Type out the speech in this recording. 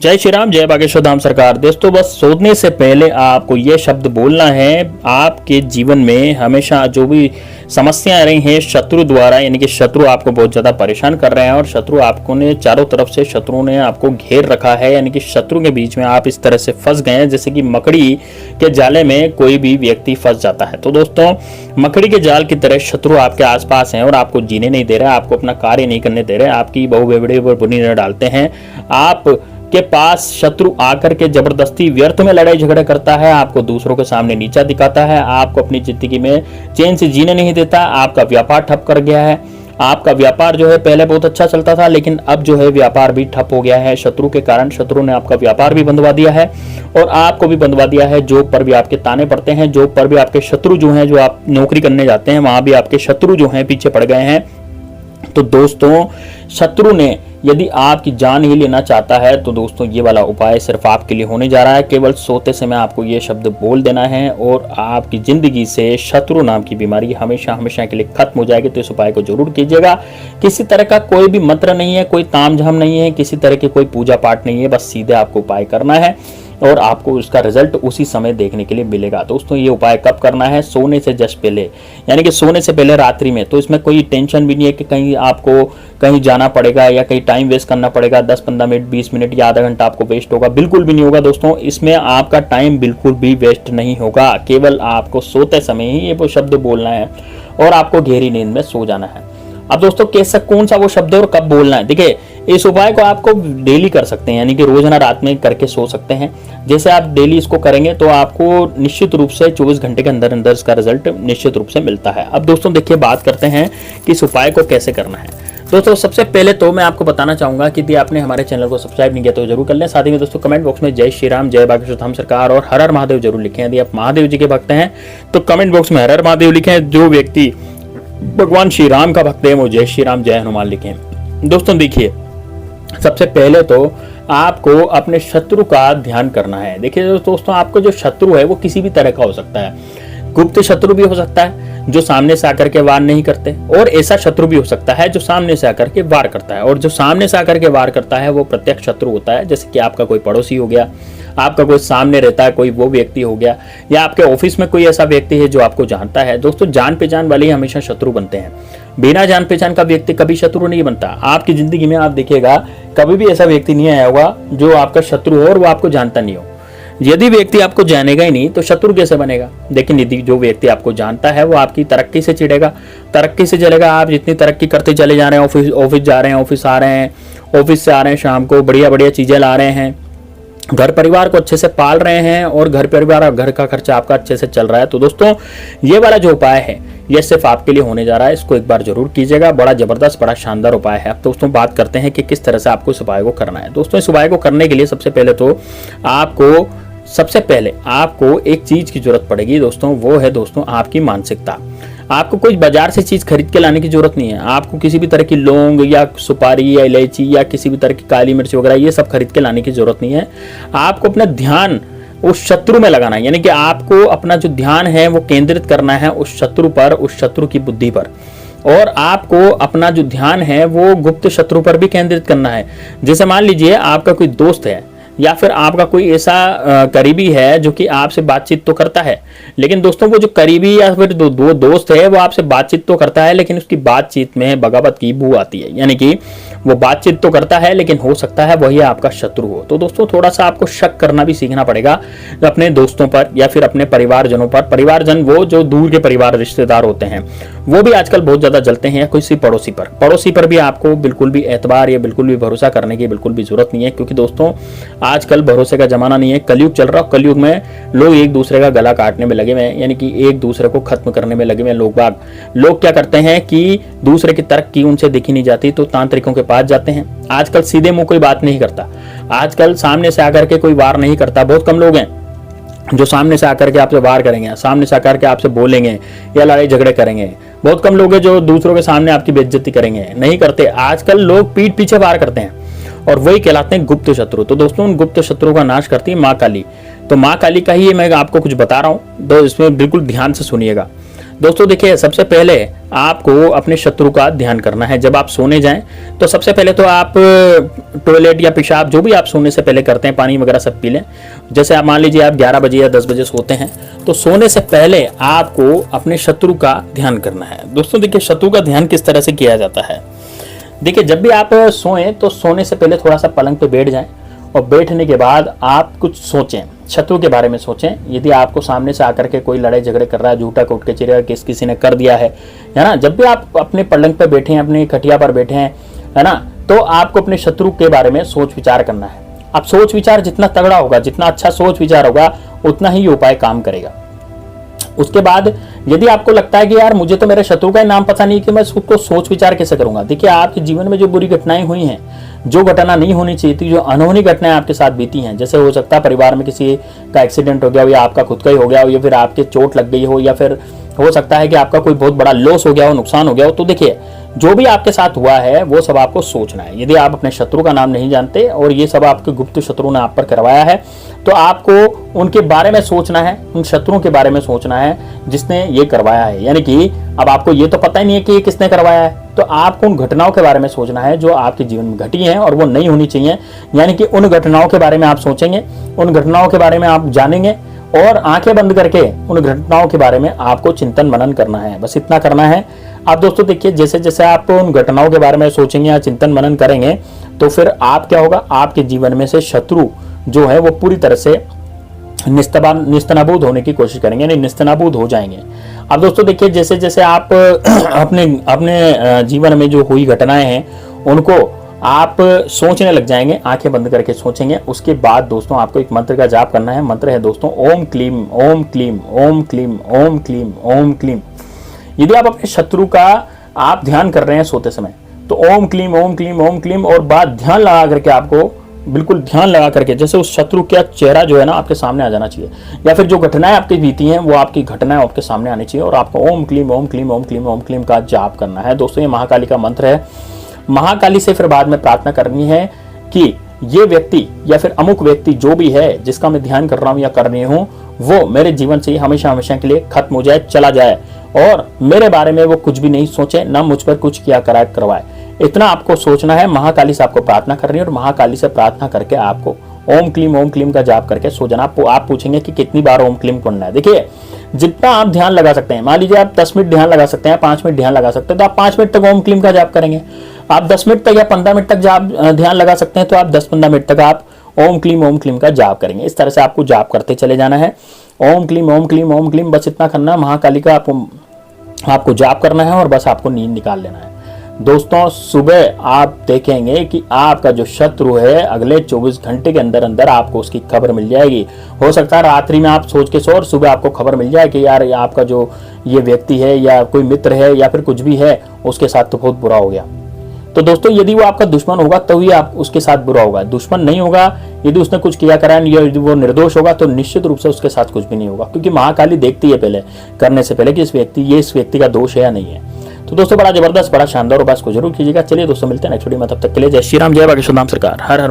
जय श्री राम, जय बागेश्वर धाम सरकार। दोस्तों बस सोचने से पहले आपको ये शब्द बोलना है। आपके जीवन में हमेशा जो भी समस्याएं रही हैं शत्रु द्वारा, यानी कि शत्रु आपको बहुत ज्यादा परेशान कर रहे हैं और शत्रु आपको ने चारों तरफ से शत्रु ने आपको घेर रखा है, यानी कि शत्रु के बीच में आप इस तरह से फंस गए हैं जैसे कि मकड़ी के जाले में कोई भी व्यक्ति फंस जाता है। तो दोस्तों मकड़ी के जाल की तरह शत्रु आपके आसपास हैं और आपको जीने नहीं दे रहे, आपको अपना कार्य नहीं करने दे रहे, आपकी बहु बेवड़े पर बुनी नजर डालते हैं। आप के पास शत्रु आकर के जबरदस्ती व्यर्थ में लड़ाई झगड़ा करता है, आपको दूसरों के सामने नीचा दिखाता है, आपको अपनी जिंदगी में चैन से जीने नहीं देता, आपका व्यापार ठप कर गया है। आपका व्यापार जो है पहले बहुत अच्छा चलता था, लेकिन अब जो है व्यापार भी ठप हो गया है शत्रु के कारण। शत्रु ने आपका व्यापार भी बंदवा दिया है और आपको भी बंदवा दिया है। जॉब पर भी आपके ताने पड़ते हैं, जॉब पर भी आपके शत्रु जो हैं, जो आप नौकरी करने जाते हैं वहां भी आपके शत्रु जो हैं पीछे पड़ गए हैं। तो दोस्तों शत्रु ने यदि आपकी जान ही लेना चाहता है तो दोस्तों ये वाला उपाय सिर्फ आपके लिए होने जा रहा है। केवल सोते समय आपको ये शब्द बोल देना है और आपकी जिंदगी से शत्रु नाम की बीमारी हमेशा हमेशा के लिए खत्म हो जाएगी। तो इस उपाय को जरूर कीजिएगा। किसी तरह का कोई भी मंत्र नहीं है, कोई तामझाम नहीं है, किसी तरह की कोई पूजा पाठ नहीं है, बस सीधे आपको उपाय करना है और आपको उसका रिजल्ट उसी समय देखने के लिए मिलेगा। दोस्तों ये उपाय कब करना है? सोने से जस्ट पहले, यानी कि सोने से पहले रात्रि में। तो इसमें कोई टेंशन भी नहीं है कि कहीं आपको कहीं जाना पड़ेगा या कहीं टाइम वेस्ट करना पड़ेगा, 10-15 मिनट 20 मिनट या आधा घंटा आपको वेस्ट होगा, बिल्कुल भी नहीं होगा। दोस्तों इसमें आपका टाइम बिल्कुल भी वेस्ट नहीं होगा, केवल आपको सोते समय ही ये वो शब्द बोलना है और आपको गहरी नींद में सो जाना है। अब दोस्तों कैसा कौन सा वो शब्द है और कब बोलना है? देखिए इस उपाय को आपको डेली कर सकते हैं, यानी कि रोजाना रात में करके सो सकते हैं। जैसे आप डेली इसको करेंगे तो आपको निश्चित रूप से 24 घंटे के अंदर अंदर इसका रिजल्ट निश्चित रूप से मिलता है। अब दोस्तों देखिए बात करते हैं कि इस उपाय को कैसे करना है। दोस्तों सबसे पहले तो मैं आपको बताना चाहूंगा कि यदि आपने हमारे चैनल को सब्सक्राइब नहीं किया तो जरूर कर लें। साथ ही में दोस्तों कमेंट बॉक्स में जय श्री राम, जय बागेश्वर धाम सरकार और हर हर महादेव जरूर लिखें। यदि आप महादेव जी के भक्त हैं तो कमेंट बॉक्स में हर हर महादेव लिखें। जो व्यक्ति भगवान श्री राम का भक्त है वो जय श्री राम, जय हनुमान लिखें। दोस्तों देखिए सबसे पहले तो आपको अपने शत्रु का ध्यान करना है। देखिए दोस्तों आपको जो शत्रु है वो किसी भी तरह का हो सकता है। गुप्त शत्रु भी हो सकता है जो सामने से आकर के वार नहीं करते, और ऐसा शत्रु भी हो सकता है जो सामने से आकर के वार करता है। और जो सामने से आकर के वार करता है वो प्रत्यक्ष शत्रु होता है, जैसे कि आपका कोई पड़ोसी हो गया, आपका कोई सामने रहता है कोई वो व्यक्ति हो गया, या आपके ऑफिस में कोई ऐसा व्यक्ति है जो आपको जानता है। दोस्तों जान पहचान वाले ही हमेशा शत्रु बनते हैं, बिना जान पहचान का व्यक्ति कभी शत्रु नहीं बनता। आपकी जिंदगी में आप देखिएगा कभी भी ऐसा व्यक्ति नहीं आया होगा जो आपका शत्रु हो और वो आपको जानता नहीं हो। यदि व्यक्ति आपको जानेगा ही नहीं तो शत्रु कैसे बनेगा? लेकिन यदि जो व्यक्ति आपको जानता है वो आपकी तरक्की से चिढ़ेगा, तरक्की से चलेगा। आप जितनी तरक्की करते चले जा रहे हैं, ऑफिस जा रहे हैं, ऑफिस आ रहे हैं, ऑफिस से आ रहे हैं, शाम को बढ़िया बढ़िया चीजें ला रहे हैं, घर परिवार को अच्छे से पाल रहे हैं और घर परिवार और घर का खर्चा आपका अच्छे से चल रहा है। तो दोस्तों ये वाला जो उपाय है ये सिर्फ आपके लिए होने जा रहा है, इसको एक बार जरूर कीजिएगा। बड़ा जबरदस्त बड़ा शानदार उपाय है। अब दोस्तों बात करते हैं कि किस तरह से आपको इस उपाय को करना है। दोस्तों इस उपाय को करने के लिए सबसे पहले आपको एक चीज की जरूरत पड़ेगी दोस्तों, वो है दोस्तों आपकी मानसिकता। आपको कोई बाजार से चीज खरीद के लाने की जरूरत नहीं है। आपको किसी भी तरह की लौंग या सुपारी या इलायची या किसी भी तरह की काली मिर्च वगैरह ये सब खरीद के लाने की जरूरत नहीं है। आपको अपना ध्यान उस शत्रु में लगाना है, यानी कि आपको अपना जो ध्यान है वो केंद्रित करना है उस शत्रु पर, उस शत्रु की बुद्धि पर। और आपको अपना जो ध्यान है वो गुप्त शत्रु पर भी केंद्रित करना है। जैसे मान लीजिए आपका कोई दोस्त है या फिर आपका कोई ऐसा करीबी है जो कि आपसे बातचीत तो करता है, लेकिन दोस्तों वो जो करीबी या फिर दो दोस्त है वो आपसे बातचीत तो करता है लेकिन उसकी बातचीत में बगावत की बू आती है, यानी कि वो बातचीत तो करता है लेकिन हो सकता है वही आपका शत्रु हो। तो दोस्तों थोड़ा सा आपको शक करना भी सीखना पड़ेगा अपने दोस्तों पर या फिर अपने परिवारजनों पर। परिवारजन वो जो दूर के परिवार रिश्तेदार होते हैं वो भी आजकल बहुत ज्यादा जलते हैं, या किसी पड़ोसी पर भी आपको बिल्कुल भी एतबार या बिल्कुल भी भरोसा करने की बिल्कुल भी जरूरत नहीं है, क्योंकि दोस्तों आजकल भरोसे का जमाना नहीं है, कलयुग चल रहा है। कलयुग में लोग एक दूसरे का गला काटने में लगे हुए हैं, यानी कि एक दूसरे को खत्म करने में लगे हुए हैं। लोग क्या करते हैं कि दूसरे की तरक्की उनसे दिखी नहीं जाती तो तांत्रिकों के पास जाते हैं। आजकल सीधे मुंह कोई बात नहीं करता, आजकल सामने से आकर के कोई वार नहीं करता। बहुत कम लोग हैं जो सामने से आकर के आपसे वार करेंगे, सामने से आकर के आपसे बोलेंगे या लड़ाई झगड़े करेंगे। बहुत कम लोग हैं जो दूसरों के सामने आपकी बेइज्जती करेंगे, नहीं करते। आजकल लोग पीठ पीछे वार करते हैं और वही कहलाते हैं गुप्त शत्रु। तो दोस्तों उन गुप्त शत्रु का नाश करती है माँ काली। तो माँ काली का ही मैं आपको कुछ बता रहा हूं, तो इसमें बिल्कुल ध्यान से सुनिएगा। दोस्तों देखिए, सबसे पहले आपको अपने शत्रु का ध्यान करना है। जब आप सोने जाएं तो सबसे पहले तो आप टॉयलेट या पेशाब जो भी आप सोने से पहले करते हैं, पानी वगैरह सब पी लें। जैसे आप मान लीजिए आप 11 बजे या 10 बजे सोते हैं, तो सोने से पहले आपको अपने शत्रु का ध्यान करना है। दोस्तों देखिए, शत्रु का ध्यान किस तरह से किया जाता है। देखिए, जब भी आप सोएं तो सोने से पहले थोड़ा सा पलंग पे बैठ जाएं और बैठने के बाद आप कुछ सोचें, शत्रु के बारे में सोचें। यदि आपको सामने से आकर के कोई लड़ाई झगड़े कर रहा है, झूठा कोर्ट कचहरी का केस किसी ने कर दिया है ना, जब भी आप अपने पलंग पे बैठे हैं, अपनी खटिया पर बैठे हैं, है ना, तो आपको अपने शत्रु के बारे में सोच विचार करना है। अब सोच विचार जितना तगड़ा होगा, जितना अच्छा सोच विचार होगा, उतना ही ये उपाय काम करेगा। उसके बाद यदि आपको लगता है कि यार मुझे तो मेरे शत्रु का नाम पता नहीं कि मैं उसको सोच विचार कैसे करूंगा, देखिए आपके जीवन में जो बुरी घटनाएं हुई हैं, जो घटना नहीं होनी चाहिए थी, जो अनहोनी घटनाएं आपके साथ बीती हैं, जैसे हो सकता है परिवार में किसी का एक्सीडेंट हो गया हो, या आपका खुद का ही हो गया हो, या फिर आपके चोट लग गई हो, या फिर हो सकता है कि आपका कोई बहुत बड़ा लॉस हो गया हो, नुकसान हो गया हो, तो देखिए जो भी आपके साथ हुआ है वो सब आपको सोचना है। यदि आप अपने शत्रु का नाम नहीं जानते और ये सब आपके गुप्त शत्रु ने आप पर करवाया है, तो आपको उनके बारे में सोचना है, उन शत्रुओं के बारे में सोचना है जिसने ये करवाया है। यानी कि अब आपको ये तो पता ही नहीं है कि ये किसने करवाया है, तो आपको उन घटनाओं के बारे में सोचना है जो आपके जीवन में घटी हैं और वो नहीं होनी चाहिए। यानी कि उन घटनाओं के बारे में आप सोचेंगे, उन घटनाओं के बारे में आप जानेंगे और आंखें बंद करके उन घटनाओं के बारे में आपको चिंतन मनन करना है। बस इतना करना है। आप दोस्तों देखिए, जैसे जैसे आप उन घटनाओं के बारे में सोचेंगे या चिंतन मनन करेंगे, तो फिर आप क्या होगा, आपके जीवन में से शत्रु जो है वो पूरी तरह से निस्तनाबूद होने की कोशिश करेंगे, यानी निस्तनाबूद हो जाएंगे। अब दोस्तों देखिए, जैसे जैसे आप अपने जीवन में जो हुई घटनाएं हैं उनको आप सोचने लग जाएंगे, आंखें बंद करके सोचेंगे। उसके बाद दोस्तों आपको एक मंत्र का जाप करना है। मंत्र है दोस्तों ओम क्लीम ओम क्लीम ओम क्लीम ओम क्लीम ओम क्लीम। यदि आप अपने शत्रु का आप ध्यान कर रहे हैं सोते समय, तो ओम क्लीम ओम क्लीम ओम क्लीम और बाद ध्यान लगा करके आपको बिल्कुल ध्यान लगा करके जैसे उस शत्रु का चेहरा जो है ना आपके सामने आ जाना चाहिए, या फिर जो घटनाएं आपकी बीती हैं वो आपकी घटनाएं आपके सामने आनी चाहिए, और आपको ओम क्लीम ओम क्लीम ओम क्लीम ओम क्लीम का जाप करना है। दोस्तों ये महाकाली का मंत्र है। महाकाली से फिर बाद में प्रार्थना करनी है कि ये व्यक्ति या फिर अमुक व्यक्ति जो भी है जिसका मैं ध्यान कर रहा हूं या कर रही हूं, वो मेरे जीवन से हमेशा हमेशा के लिए खत्म हो जाए, चला जाए, और मेरे बारे में वो कुछ भी नहीं सोचे, ना मुझ पर कुछ किया कराए करवाए। इतना आपको सोचना है। महाकाली से आपको प्रार्थना करनी है और महाकाली से प्रार्थना करके आपको ओम क्लीम का जाप करके सो जाना। आप पूछेंगे कि कितनी बार ओम क्लीम करना है। देखिए जितना आप ध्यान लगा सकते हैं, मान लीजिए आप 10 मिनट ध्यान लगा सकते हैं, 5 मिनट ध्यान लगा सकते हैं, तो आप 5 मिनट तक ओम क्लीम का जाप करेंगे। आप 10 मिनट तक या 15 मिनट तक ध्यान लगा सकते हैं, तो आप 10-15 मिनट तक आप ओम क्लीम का जाप करेंगे। इस तरह से आपको जाप करते चले जाना है। ओम क्लीम बस इतना करना है। महाकाली का आपको जाप करना है और बस आपको नींद निकाल लेना है। दोस्तों सुबह आप देखेंगे कि आपका जो शत्रु है अगले 24 घंटे के अंदर अंदर आपको उसकी खबर मिल जाएगी। हो सकता है रात्रि में आप सोच के सो और सुबह आपको खबर मिल जाए कि यार आपका जो ये व्यक्ति है या कोई मित्र है या फिर कुछ भी है उसके साथ तो बहुत बुरा हो गया। तो दोस्तों यदि वो आपका दुश्मन होगा तो ही आप उसके साथ बुरा होगा। दुश्मन नहीं होगा, यदि उसने कुछ किया करा या यदि वो निर्दोष होगा तो निश्चित रूप से उसके साथ कुछ भी नहीं होगा, क्योंकि महाकाली देखती है पहले करने से पहले कि इस व्यक्ति का दोष है या नहीं है। तो दोस्तों बड़ा जबरदस्त, बड़ा शानदार उपाय को जरूर कीजिएगा। चलिए दोस्तों मिलते हैं नेक्स्ट वीडियो में, तब तक के लिए जय श्री राम, जय बागेश्वर धाम सरकार, हर हर